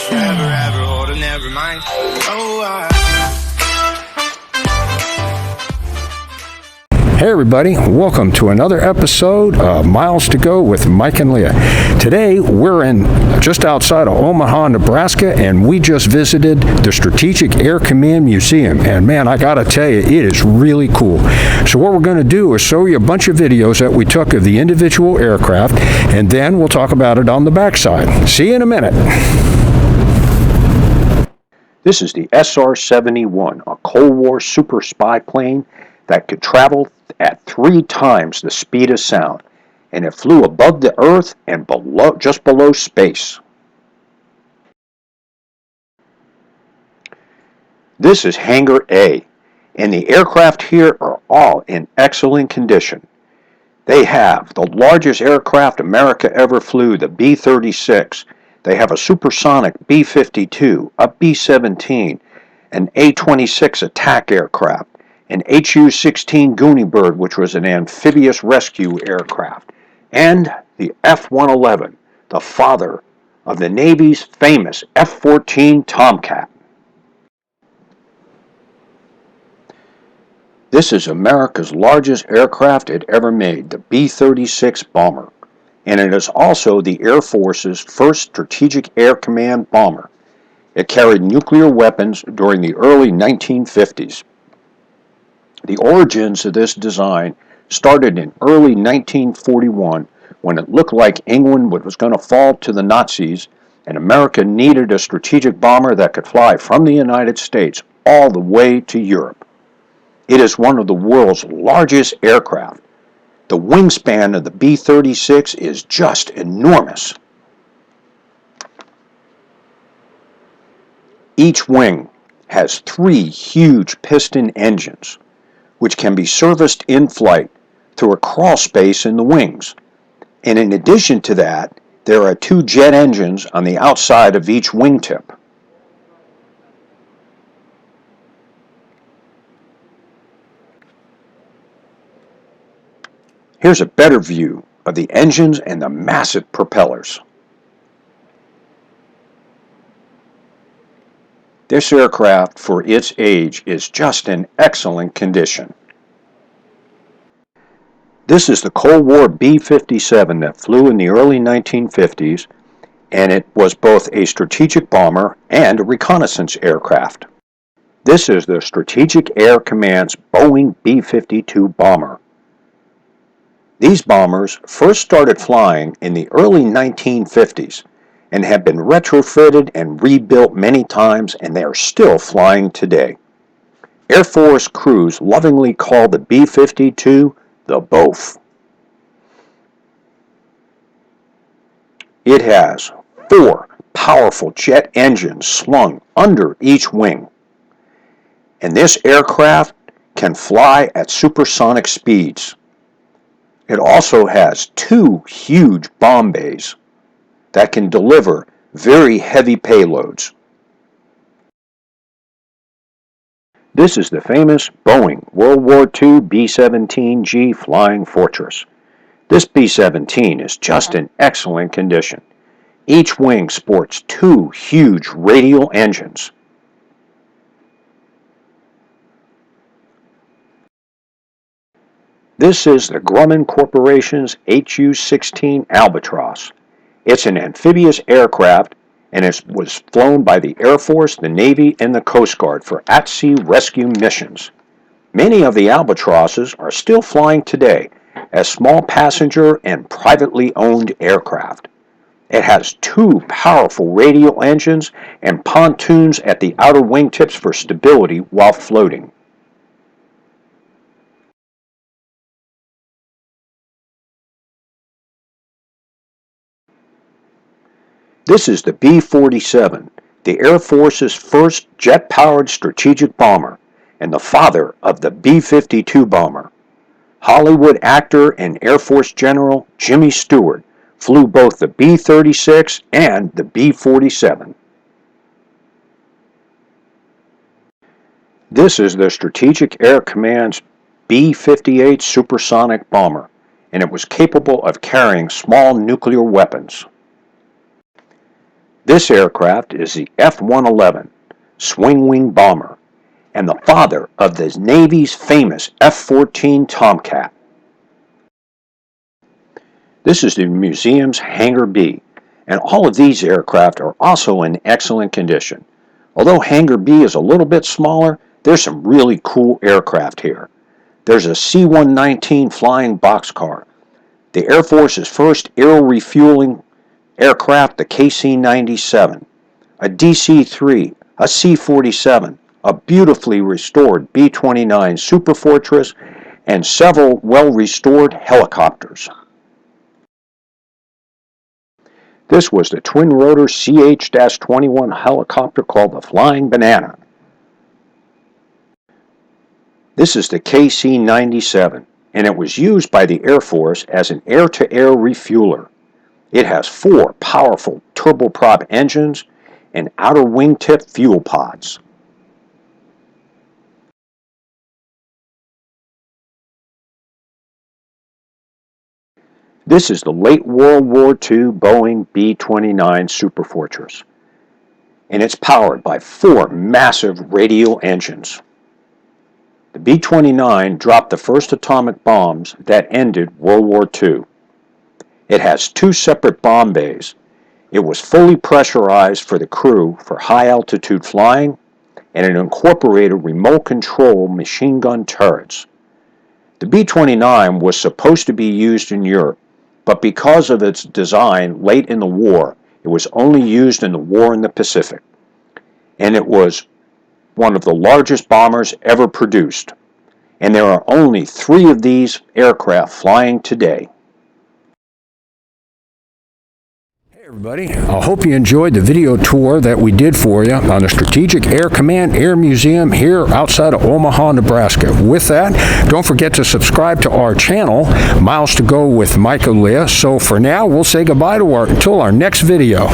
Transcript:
forever, ever hold a never mind. Oh, Hey everybody, welcome to another episode of Miles to Go with Mike and Leah. Today we're just outside of Omaha, Nebraska, and we just visited the Strategic Air Command Museum. And man, I gotta tell you, it is really cool. So what we're going to do is show you a bunch of videos that we took of the individual aircraft, and then we'll talk about it on the backside. See you in a minute. This is the SR-71, a Cold War super spy plane that could travel at 3 times the speed of sound, and it flew above the Earth and just below space. This is Hangar A, and the aircraft here are all in excellent condition. They have the largest aircraft America ever flew, the B-36. They have a supersonic B-52, a B-17, an A-26 attack aircraft, an HU-16 Goonie Bird, which was an amphibious rescue aircraft, and the F-111, the father of the Navy's famous F-14 Tomcat. This is America's largest aircraft it ever made, the B-36 bomber, and it is also the Air Force's first Strategic Air Command bomber. It carried nuclear weapons during the early 1950s. The origins of this design started in early 1941 when it looked like England was going to fall to the Nazis, and America needed a strategic bomber that could fly from the United States all the way to Europe. It is one of the world's largest aircraft. The wingspan of the B-36 is just enormous. Each wing has 3 huge piston engines, which can be serviced in flight through a crawl space in the wings. And in addition to that, there are 2 jet engines on the outside of each wingtip. Here's a better view of the engines and the massive propellers. This aircraft, for its age, is just in excellent condition. This is the Cold War B-57 that flew in the early 1950s, and it was both a strategic bomber and a reconnaissance aircraft. This is the Strategic Air Command's Boeing B-52 bomber. These bombers first started flying in the early 1950s and have been retrofitted and rebuilt many times, and they are still flying today. Air Force crews lovingly call the B-52 the BOF. It has 4 powerful jet engines slung under each wing, and this aircraft can fly at supersonic speeds. It also has 2 huge bomb bays that can deliver very heavy payloads. This is the famous Boeing World War II B-17G Flying Fortress. This B-17 is just in excellent condition. Each wing sports 2 huge radial engines. This is the Grumman Corporation's HU-16 Albatross. It's an amphibious aircraft, and it was flown by the Air Force, the Navy, and the Coast Guard for at-sea rescue missions. Many of the Albatrosses are still flying today as small passenger and privately owned aircraft. It has 2 powerful radial engines and pontoons at the outer wingtips for stability while floating. This is the B-47, the Air Force's first jet-powered strategic bomber, and the father of the B-52 bomber. Hollywood actor and Air Force General Jimmy Stewart flew both the B-36 and the B-47. This is the Strategic Air Command's B-58 supersonic bomber, and it was capable of carrying small nuclear weapons. This aircraft is the F-111 Swing Wing Bomber and the father of the Navy's famous F-14 Tomcat. This is the museum's Hangar B, and all of these aircraft are also in excellent condition. Although Hangar B is a little bit smaller, there's some really cool aircraft here. There's a C-119 flying boxcar, the Air Force's first aero-refueling aircraft, the KC-97, a DC-3, a C-47, a beautifully restored B-29 Superfortress, and several well-restored helicopters. This was the twin-rotor CH-21 helicopter called the Flying Banana. This is the KC-97, and it was used by the Air Force as an air-to-air refueler. It has 4 powerful turboprop engines and outer wingtip fuel pods. This is the late World War II Boeing B-29 Superfortress, and it's powered by 4 massive radial engines. The B-29 dropped the first atomic bombs that ended World War II. It has 2 separate bomb bays. It was fully pressurized for the crew for high-altitude flying, and it incorporated remote control machine gun turrets. The B-29 was supposed to be used in Europe, but because of its design late in the war, it was only used in the war in the Pacific. And it was one of the largest bombers ever produced. And there are only 3 of these aircraft flying today. Hey everybody, I hope you enjoyed the video tour that we did for you on the Strategic Air Command Air Museum here outside of Omaha, Nebraska. With that, don't forget to subscribe to our channel, Miles to Go with Mike O'Leah. So for now, we'll say goodbye until our next video.